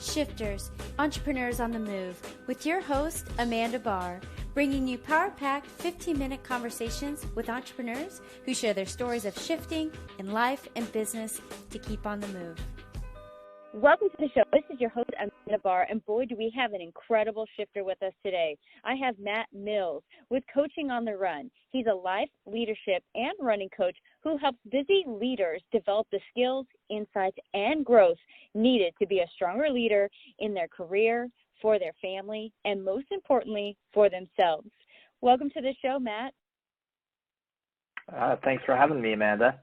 shifters, entrepreneurs on the move, with your host, Amanda Barr, bringing you power-packed 15-minute conversations with entrepreneurs who share their stories of shifting in life and business to keep on the move. Welcome to the show. This is your host, Amanda Barr, and boy, do we have an incredible shifter with us today. I have Matt Mills with Coaching on the Run. He's a life, leadership, and running coach who helps busy leaders develop the skills, insights, and growth needed to be a stronger leader in their career, for their family, and most importantly, for themselves. Welcome to the show, Matt. Thanks for having me, Amanda.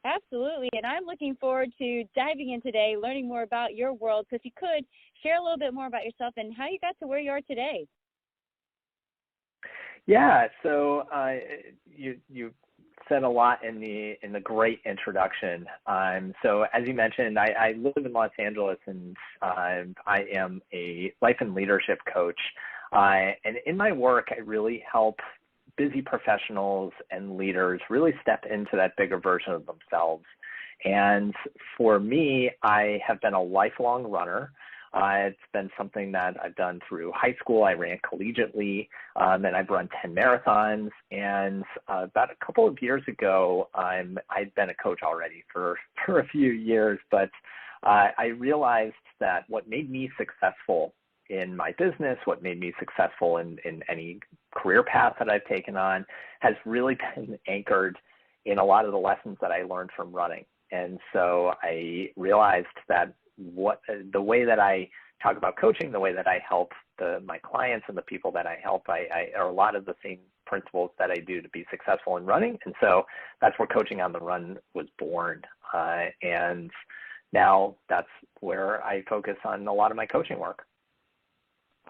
Absolutely, and I'm looking forward to diving in today, learning more about your world. So if you could, share a little bit more about yourself and how you got to where you are today. Yeah, so you said a lot in the great introduction. So as you mentioned, I live in Los Angeles, and I am a life and leadership coach. And in my work, I really help busy professionals and leaders really step into that bigger version of themselves. And for me, I have been a lifelong runner. It's been something that I've done through high school. I ran collegiately, and I've run 10 marathons. And about a couple of years ago, I'd been a coach already for a few years, but I realized that what made me successful in my business, what made me successful in any career path that I've taken on, has really been anchored in a lot of the lessons that I learned from running. And so I realized that the way that I talk about coaching, the way that I help my clients and the people that I help, are a lot of the same principles that I do to be successful in running. And so that's where Coaching on the Run was born. And now that's where I focus on a lot of my coaching work.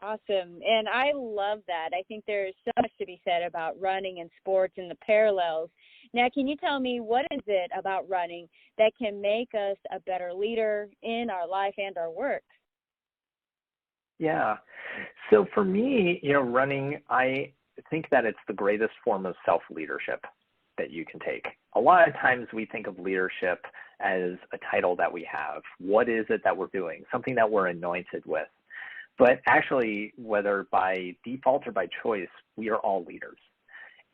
Awesome. And I love that. I think there's so much to be said about running and sports and the parallels. Now, can you tell me, what is it about running that can make us a better leader in our life and our work? Yeah. So for me, running, I think that it's the greatest form of self-leadership that you can take. A lot of times we think of leadership as a title that we have. What is it that we're doing? Something that we're anointed with. But actually, whether by default or by choice, we are all leaders.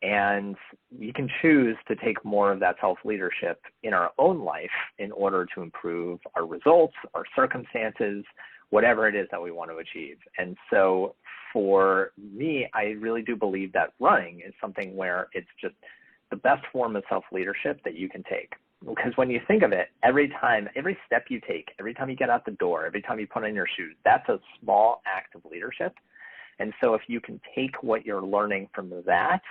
And we can choose to take more of that self-leadership in our own life in order to improve our results, our circumstances, whatever it is that we want to achieve. And so for me, I really do believe that running is something where it's just the best form of self-leadership that you can take. Because when you think of it, every step you take, every time you get out the door, every time you put on your shoes, that's a small act of leadership. And so if you can take what you're learning from that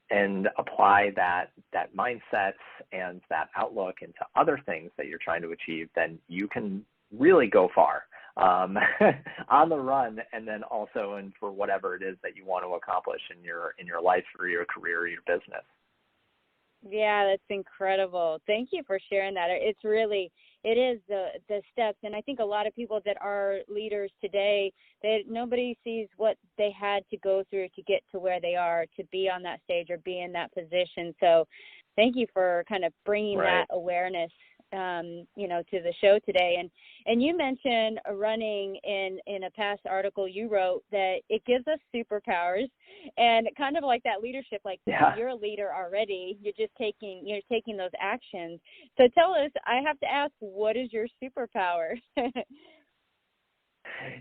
and apply that mindset and that outlook into other things that you're trying to achieve, then you can really go far on the run, and then also in for whatever it is that you want to accomplish in your life or your career or your business. Yeah, that's incredible. Thank you for sharing that. It is the steps. And I think a lot of people that are leaders today, nobody sees what they had to go through to get to where they are, to be on that stage or be in that position. So thank you for kind of bringing that awareness, to the show today. And you mentioned running in a past article you wrote that it gives us superpowers, and kind of like that leadership, you're a leader already. You're just taking those actions. So tell us, I have to ask, what is your superpower?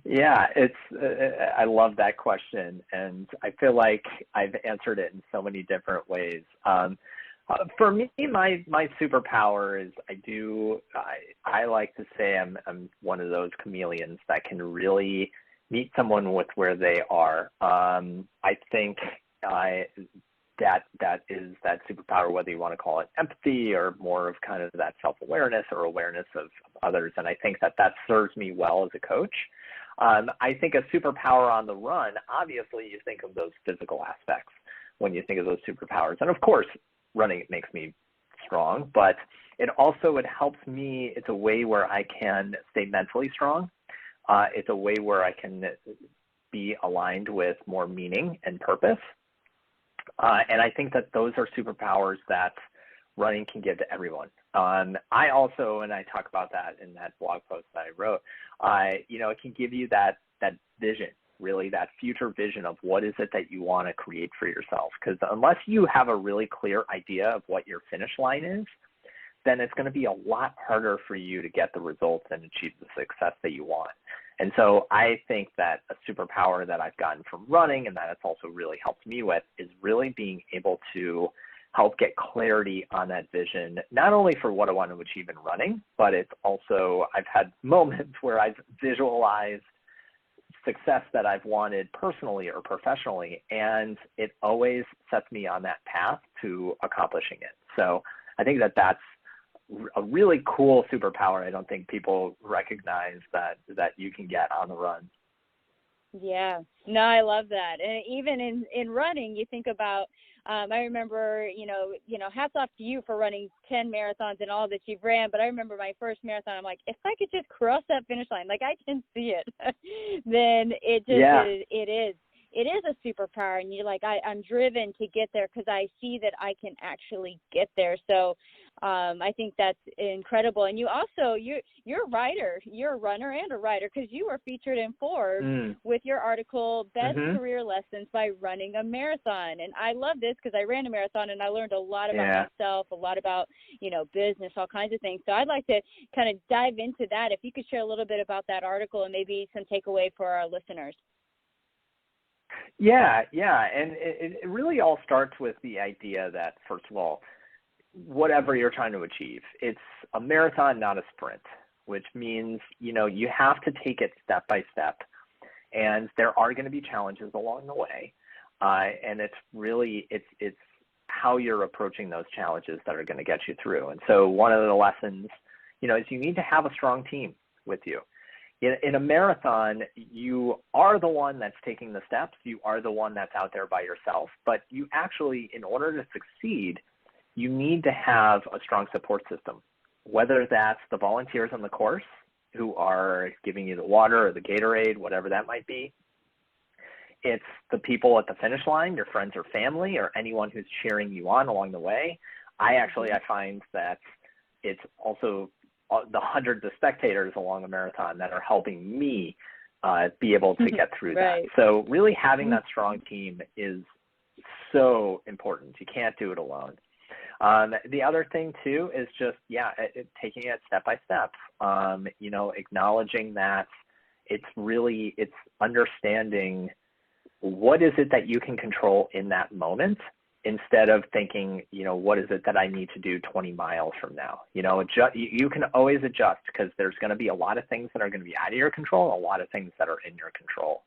Yeah, I love that question, and I feel like I've answered it in so many different ways. For me, my superpower is I like to say I'm one of those chameleons that can really meet someone with where they are. I think that is that superpower, whether you want to call it empathy or more of kind of that self-awareness or awareness of others. And I think that serves me well as a coach. I think a superpower on the run, obviously you think of those physical aspects when you think of those superpowers. And of course, running, it makes me strong, but it helps me. It's a way where I can stay mentally strong. It's a way where I can be aligned with more meaning and purpose. And I think that those are superpowers that running can give to everyone. I also, and I talk about that in that blog post that I wrote, it can give you that vision, really that future vision of what is it that you want to create for yourself. Because unless you have a really clear idea of what your finish line is, then it's going to be a lot harder for you to get the results and achieve the success that you want. And so I think that a superpower that I've gotten from running, and that it's also really helped me with, is really being able to help get clarity on that vision, not only for what I want to achieve in running, but it's also, I've had moments where I've visualized success that I've wanted personally or professionally, and it always sets me on that path to accomplishing it. So I think that that's a really cool superpower. I don't think people recognize that you can get on the run. Yeah, no, I love that. And even in running, you think about, I remember, hats off to you for running 10 marathons and all that you've ran. But I remember my first marathon, I'm like, if I could just cross that finish line, like I can see it, then it just it is a superpower. And you're like, I'm driven to get there because I see that I can actually get there. So I think that's incredible. And you also, you're a writer, you're a runner and a writer, because you were featured in Forbes with your article, Best Career Lessons by Running a Marathon. And I love this because I ran a marathon and I learned a lot about myself, a lot about, business, all kinds of things. So I'd like to kind of dive into that. If you could share a little bit about that article and maybe some takeaway for our listeners. Yeah. And it really all starts with the idea that, first of all, whatever you're trying to achieve, it's a marathon, not a sprint, which means, you have to take it step by step. And there are going to be challenges along the way. And it's really, it's how you're approaching those challenges that are going to get you through. And so one of the lessons, is you need to have a strong team with you. In a marathon, you are the one that's taking the steps. You are the one that's out there by yourself. But you actually, in order to succeed, you need to have a strong support system, whether that's the volunteers on the course who are giving you the water or the Gatorade, whatever that might be. It's the people at the finish line, your friends or family, or anyone who's cheering you on along the way. I find that it's also the hundreds of spectators along a marathon that are helping me be able to get through that. So really having that strong team is so important. You can't do it alone. The other thing too is just, taking it step by step, acknowledging that it's understanding what is it that you can control in that moment, instead of thinking, what is it that I need to do 20 miles from now? You can always adjust, because there's going to be a lot of things that are going to be out of your control, and a lot of things that are in your control.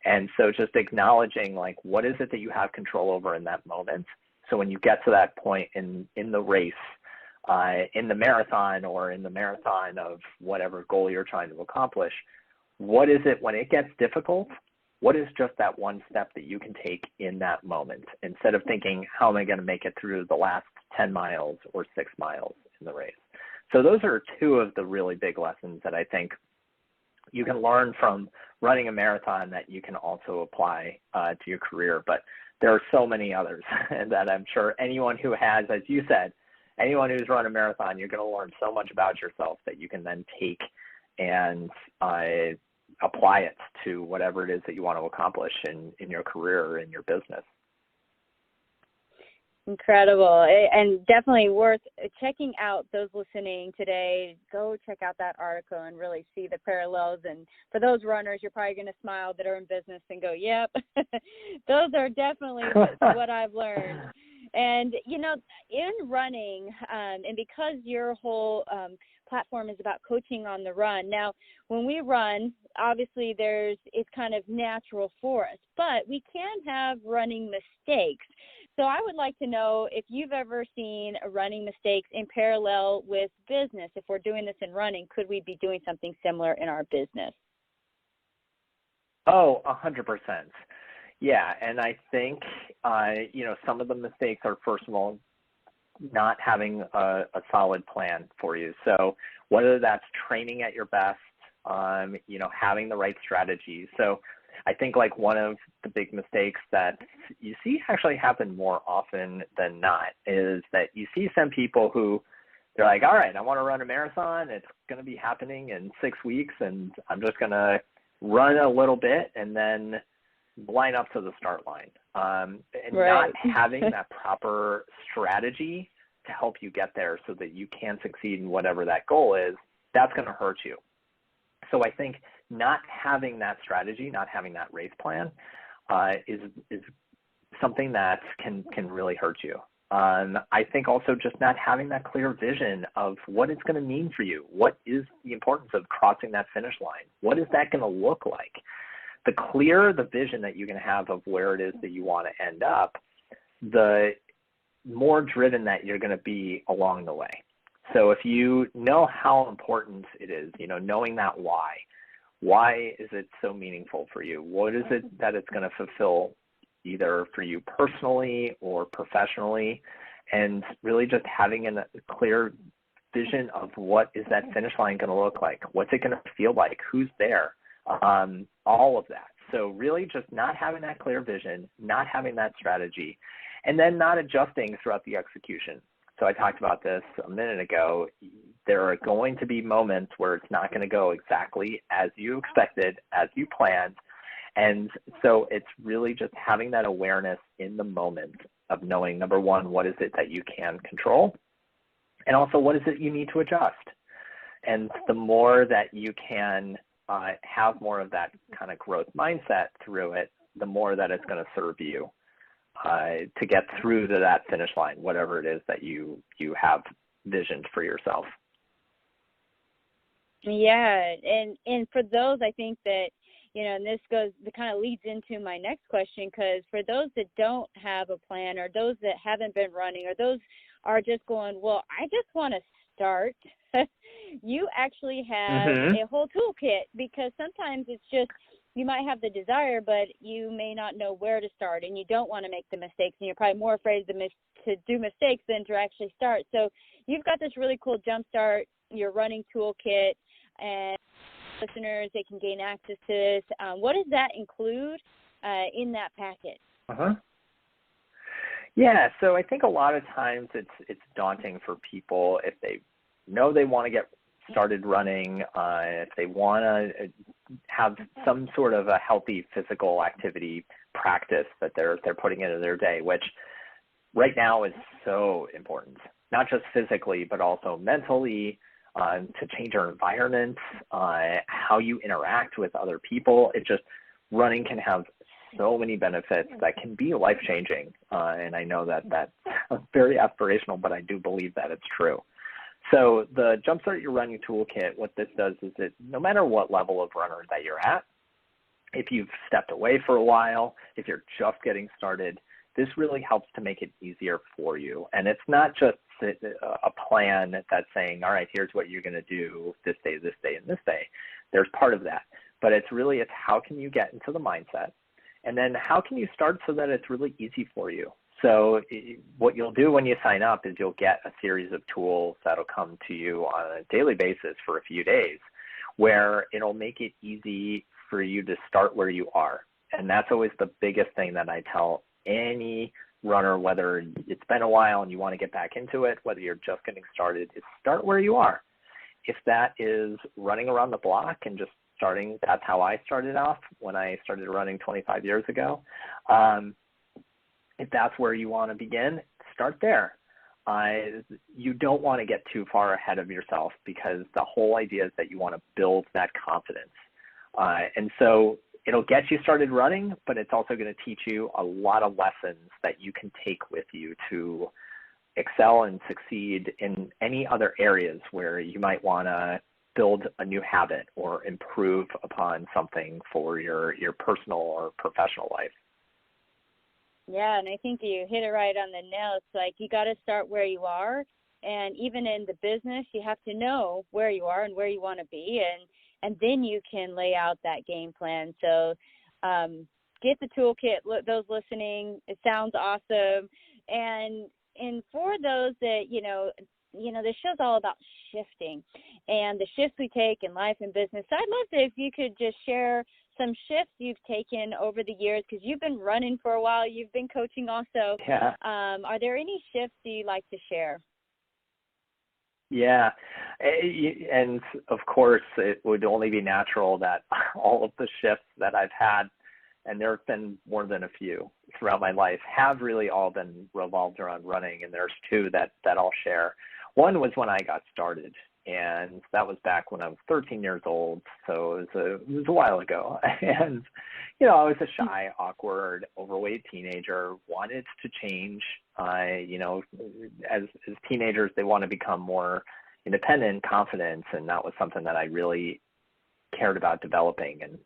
And so just acknowledging, like, what is it that you have control over in that moment? So when you get to that point in the race, in the marathon, or in the marathon of whatever goal you're trying to accomplish, what is it when it gets difficult? What is just that one step that you can take in that moment, instead of thinking, how am I going to make it through the last 10 miles or 6 miles in the race? So those are two of the really big lessons that I think you can learn from running a marathon that you can also apply to your career. But there are so many others that I'm sure anyone who has, as you said, anyone who's run a marathon, you're going to learn so much about yourself that you can then take and apply it to whatever it is that you want to accomplish in your career or in your business. Incredible. And definitely worth checking out. Those listening today, go check out that article and really see the parallels. And for those runners, you're probably going to smile that are in business and go, yep, those are definitely what I've learned. And, in running, and because your whole platform is about coaching on the run. Now, when we run, obviously it's kind of natural for us, but we can have running mistakes. So I would like to know if you've ever seen running mistakes in parallel with business. If we're doing this in running, could we be doing something similar in our business? Oh, 100%. Yeah, and I think, some of the mistakes are, first of all, not having a solid plan for you. So whether that's training at your best, having the right strategy. So I think, like, one of the big mistakes that you see actually happen more often than not is that you see some people who they're like, all right, I want to run a marathon. It's going to be happening in 6 weeks, and I'm just going to run a little bit and then line up to the start line. And not having that proper strategy to help you get there so that you can succeed in whatever that goal is, that's going to hurt you. So I think not having that strategy, not having that race plan is something that can really hurt you. I think also just not having that clear vision of what it's going to mean for you. What is the importance of crossing that finish line? What is that going to look like? The clearer the vision that you're going to have of where it is that you want to end up, the more driven that you're going to be along the way. So if you know how important it is, knowing that why is it so meaningful for you? What is it that it's going to fulfill either for you personally or professionally, and really just having a clear vision of what is that finish line going to look like? What's it going to feel like? Who's there? All of that. So really just not having that clear vision, not having that strategy, and then not adjusting throughout the execution. So I talked about this a minute ago. There are going to be moments where it's not going to go exactly as you expected, as you planned. And so it's really just having that awareness in the moment of knowing, number one, what is it that you can control? And also, what is it you need to adjust? And the more that you can have more of that kind of growth mindset through it, the more that it's going to serve you to get through to that finish line, whatever it is that you have visioned for yourself. Yeah, and for those, I think that, and this kind of leads into my next question, because for those that don't have a plan, or those that haven't been running, or those are just going, well, I just want to start, you actually have a whole toolkit, because sometimes it's just, you might have the desire, but you may not know where to start, and you don't want to make the mistakes, and you're probably more afraid to do mistakes than to actually start. So you've got this really cool Jumpstart, your running toolkit, and listeners, they can gain access to this. What does that include in that packet? Yeah, so I think a lot of times it's daunting for people if they know they want to get started running, if they want to have some sort of a healthy physical activity practice that they're putting into their day, which right now is so important, not just physically, but also mentally, to change our environment, how you interact with other people. Running can have so many benefits that can be life-changing. And I know that that's very aspirational, but I do believe that it's true. So the Jumpstart Your Running Toolkit, what this does is that no matter what level of runner that you're at, if you've stepped away for a while, if you're just getting started, this really helps to make it easier for you. And it's not just a plan that's saying, all right, here's what you're going to do this day, and this day. There's part of that. But it's how can you get into the mindset? And then how can you start so that it's really easy for you? So what you'll do when you sign up is you'll get a series of tools that'll come to you on a daily basis for a few days, where it'll make it easy for you to start where you are. And that's always the biggest thing that I tell any runner, whether it's been a while and you want to get back into it, whether you're just getting started, is start where you are. If that is running around the block and just starting, that's how I started off when I started running 25 years ago. If that's where you want to begin, start there. You don't want to get too far ahead of yourself, because the whole idea is that you want to build that confidence. And so it'll get you started running, but it's also going to teach you a lot of lessons that you can take with you to excel and succeed in any other areas where you might want to build a new habit or improve upon something for your personal or professional life. Yeah, and I think you hit it right on the nail. It's like you got to start where you are, and even in the business, you have to know where you are and where you want to be, and then you can lay out that game plan. So get the toolkit, those listening. It sounds awesome. And for those that, this show's all about shifting and the shifts we take in life and business. So I'd love to, if you could just share some shifts you've taken over the years, because you've been running for a while, you've been coaching also. Yeah. Are there any shifts you'd like to share? Yeah. And of course, it would only be natural that all of the shifts that I've had, and there have been more than a few throughout my life, have really all been revolved around running. And there's two that I'll share. One was when I got started, and that was back when I was 13 years old. So it was a while ago. And, you know, I was a shy, awkward, overweight teenager, wanted to change. You know, as teenagers, they want to become more independent, confident, and that was something that I really cared about developing. And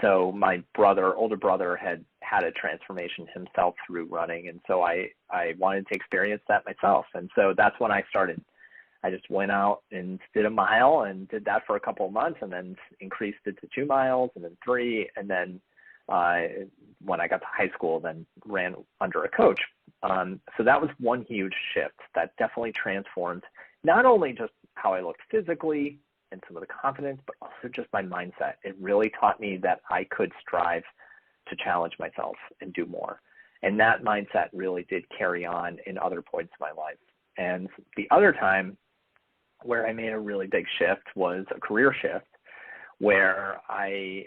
so my older brother had a transformation himself through running, and so I wanted to experience that myself. And so that's when I started. I just went out and did a mile and did that for a couple of months, and then increased it to 2 miles and then 3. And then when I got to high school, then ran under a coach. So that was one huge shift that definitely transformed not only just how I looked physically and some of the confidence, but also just my mindset. It really taught me that I could strive to challenge myself and do more. And that mindset really did carry on in other points of my life. And the other time where I made a really big shift was a career shift, where I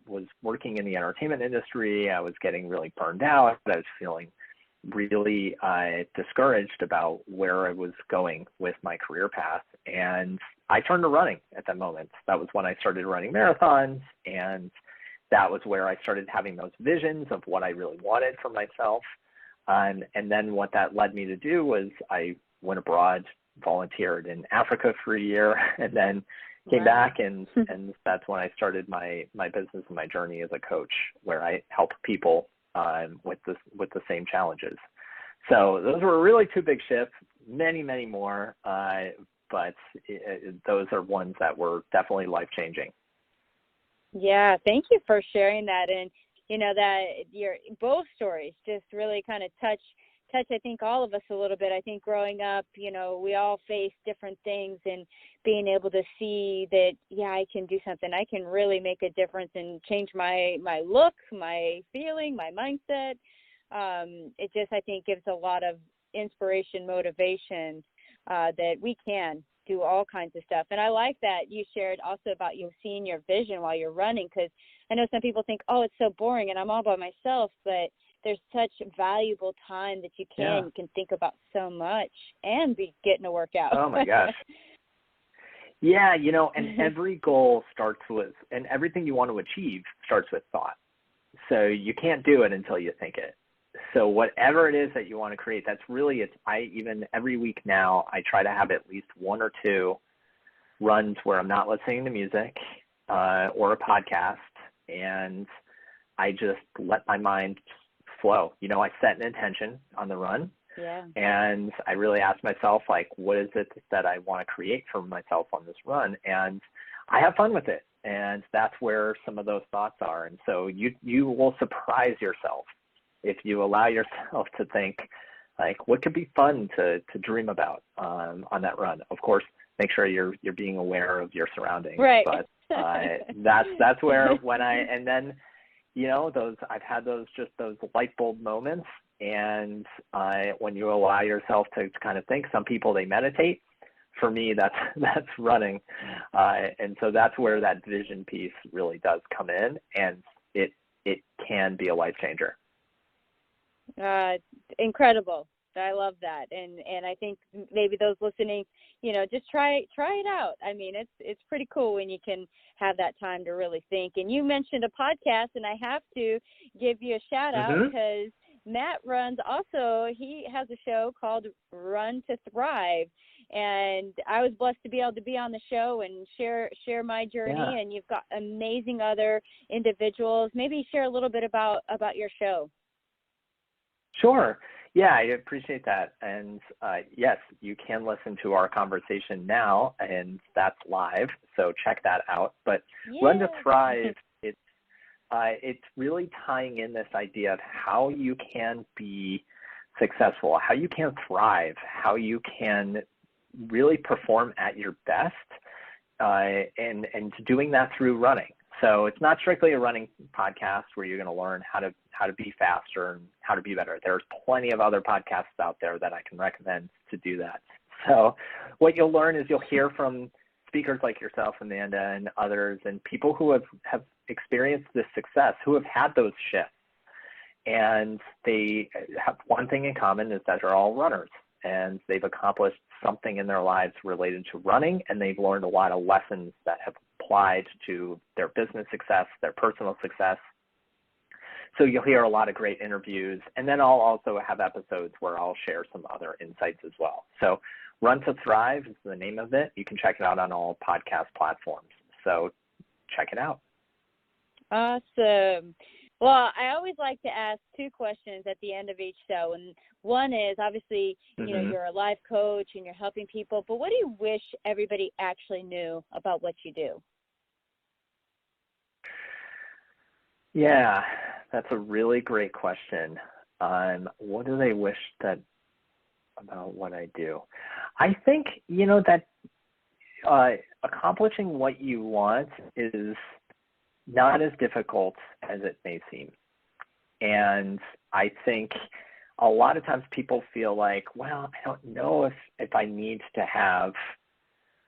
was working in the entertainment industry. I was getting really burned out. I was feeling really discouraged about where I was going with my career path. And I turned to running at that moment. That was when I started running marathons. And that was where I started having those visions of what I really wanted for myself. And then what that led me to do was I went abroad, volunteered in Africa for a year, and then came back, and that's when I started my business and my journey as a coach, where I help people with the same challenges. So those were really two big shifts, many more, but those are ones that were definitely life-changing. Yeah, thank you for sharing that. And you know that your both stories just really kind of touch I think all of us a little bit. I think growing up, you know, we all face different things, and being able to see that, yeah, I can do something. I can really make a difference and change my look, my feeling, my mindset. It just, I think, gives a lot of inspiration, motivation, that we can do all kinds of stuff. And I like that you shared also about you seeing your vision while you're running, because I know some people think, oh, it's so boring and I'm all by myself, but there's such valuable time that you can think about so much and be getting a workout. Oh my gosh. Yeah, you know, and every goal starts with, and everything you want to achieve starts with thought. So you can't do it until you think it. So whatever it is that you want to create, that's really, even every week now, I try to have at least 1 or 2 runs where I'm not listening to music or a podcast, and I just let my mind flow. You know, I set an intention on the run, and I really ask myself, like, what is it that I want to create for myself on this run? And I have fun with it. And that's where some of those thoughts are. And so you will surprise yourself if you allow yourself to think, like, what could be fun to dream about on that run. Of course, make sure you're being aware of your surroundings. Right. But that's where and then, you know, I've had those light bulb moments. And when you allow yourself to kind of think, some people, they meditate. For me, that's running. And so that's where that vision piece really does come in, and it can be a life changer. Incredible. I love that. And I think maybe those listening, you know, just try it out. I mean, it's pretty cool when you can have that time to really think. And you mentioned a podcast, and I have to give you a shout out because Matt runs also, he has a show called Run to Thrive. And I was blessed to be able to be on the show and share my journey. Yeah. And you've got amazing other individuals. Maybe share a little bit about your show. Sure. Yeah, I appreciate that. And yes, you can listen to our conversation now, and that's live. So check that out. But Run to Thrive, it's really tying in this idea of how you can be successful, how you can thrive, how you can really perform at your best, and doing that through running. So it's not strictly a running podcast where you're going to learn how to be faster and how to be better. There's plenty of other podcasts out there that I can recommend to do that. So what you'll learn is you'll hear from speakers like yourself, Amanda, and others, and people who have experienced this success, who have had those shifts. And they have one thing in common, is that they're all runners, and they've accomplished something in their lives related to running, and they've learned a lot of lessons that have applied to their business success, their personal success. So you'll hear a lot of great interviews, and then I'll also have episodes where I'll share some other insights as well. So Run to Thrive is the name of it. You can check it out on all podcast platforms. So check it out. Awesome. Well, I always like to ask two questions at the end of each show. And one is, obviously, you know, you're a life coach and you're helping people, but what do you wish everybody actually knew about what you do? Yeah, that's a really great question. What do they wish that about what I do? I think, you know, that accomplishing what you want is not as difficult as it may seem. And I think a lot of times people feel like, well, I don't know if I need to have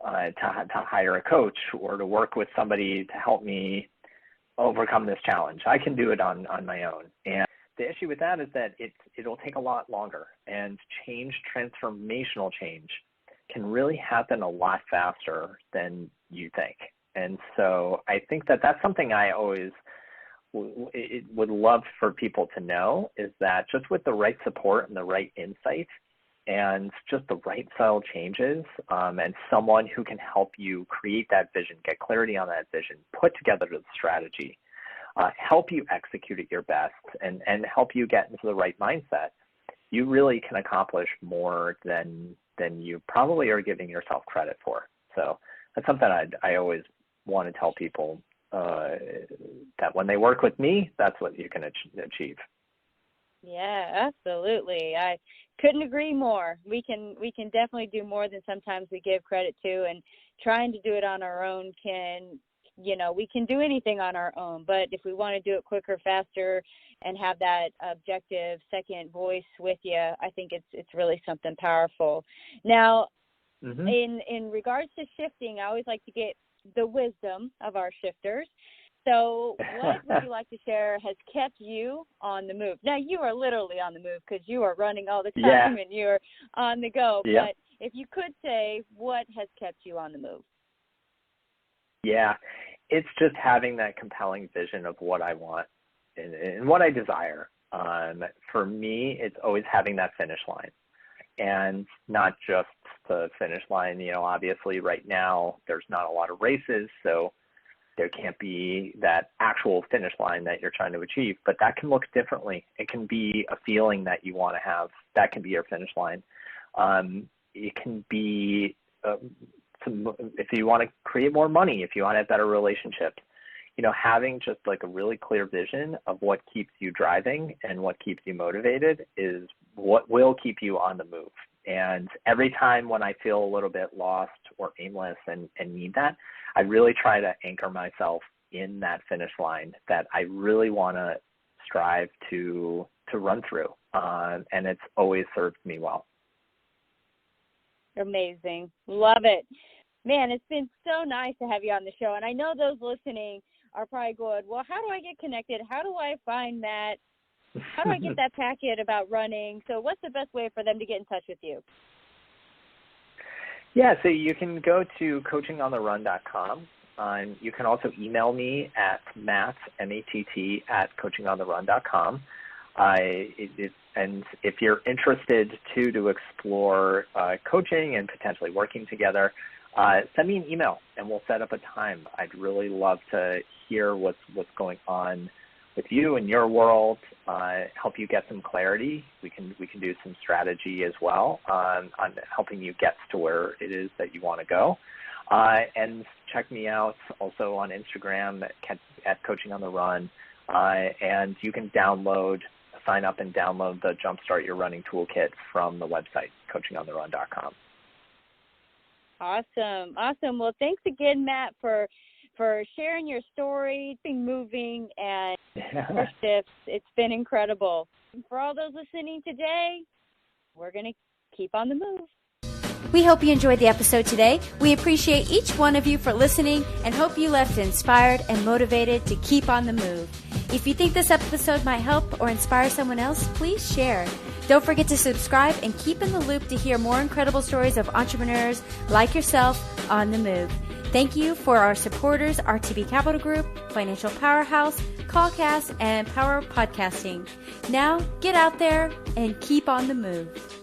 to hire a coach or to work with somebody to help me overcome this challenge. I can do it on my own. And the issue with that is that it'll take a lot longer, and transformational change can really happen a lot faster than you think. And so I think that that's something I always would love for people to know, is that just with the right support and the right insight and just the right style changes, and someone who can help you create that vision, get clarity on that vision, put together the strategy, help you execute at your best, and help you get into the right mindset, you really can accomplish more than you probably are giving yourself credit for. So that's something I always want to tell people, that when they work with me, that's what you can achieve. Yeah, absolutely. I couldn't agree more. We can definitely do more than sometimes we give credit to, and trying to do it on our own we can do anything on our own, but if we want to do it quicker, faster, and have that objective second voice with you, I think it's really something powerful. Now, in regards to shifting, I always like to get the wisdom of our shifters. So what would you like to share has kept you on the move? Now, you are literally on the move because you are running all the time and you're on the go. Yeah. But if you could say, what has kept you on the move? Yeah, it's just having that compelling vision of what I want and what I desire. For me, it's always having that finish line, and not just the finish line. You know, obviously right now there's not a lot of races, so there can't be that actual finish line that you're trying to achieve, but that can look differently. It can be a feeling that you want to have. That can be your finish line. It can be if you want to create more money, if you want to have better relationships, you know, having just like a really clear vision of what keeps you driving and what keeps you motivated is what will keep you on the move. And every time when I feel a little bit lost or aimless and need that, I really try to anchor myself in that finish line that I really want to strive to run through. And it's always served me well. Amazing. Love it. Man, it's been so nice to have you on the show. And I know those listening are probably going, well, how do I get connected? How do I find that? How do I get that packet about running? So what's the best way for them to get in touch with you? Yeah, so you can go to coachingontherun.com. You can also email me at matt, M-A-T-T, at coachingontherun.com. And if you're interested to explore coaching and potentially working together, send me an email and we'll set up a time. I'd really love to hear what's going on with you and your world, help you get some clarity. We can do some strategy as well on helping you get to where it is that you want to go. And check me out also on Instagram at Coaching on the Run. And you can sign up and download the Jumpstart Your Running Toolkit from the website, coachingontherun.com. Awesome. Well, thanks again, Matt, for sharing your story, being moving, and your shifts. It's been incredible. And for all those listening today, we're going to keep on the move. We hope you enjoyed the episode today. We appreciate each one of you for listening and hope you left inspired and motivated to keep on the move. If you think this episode might help or inspire someone else, please share. Don't forget to subscribe and keep in the loop to hear more incredible stories of entrepreneurs like yourself on the move. Thank you for our supporters, RTB Capital Group, Financial Powerhouse, Callcast, and Power Podcasting. Now, get out there and keep on the move.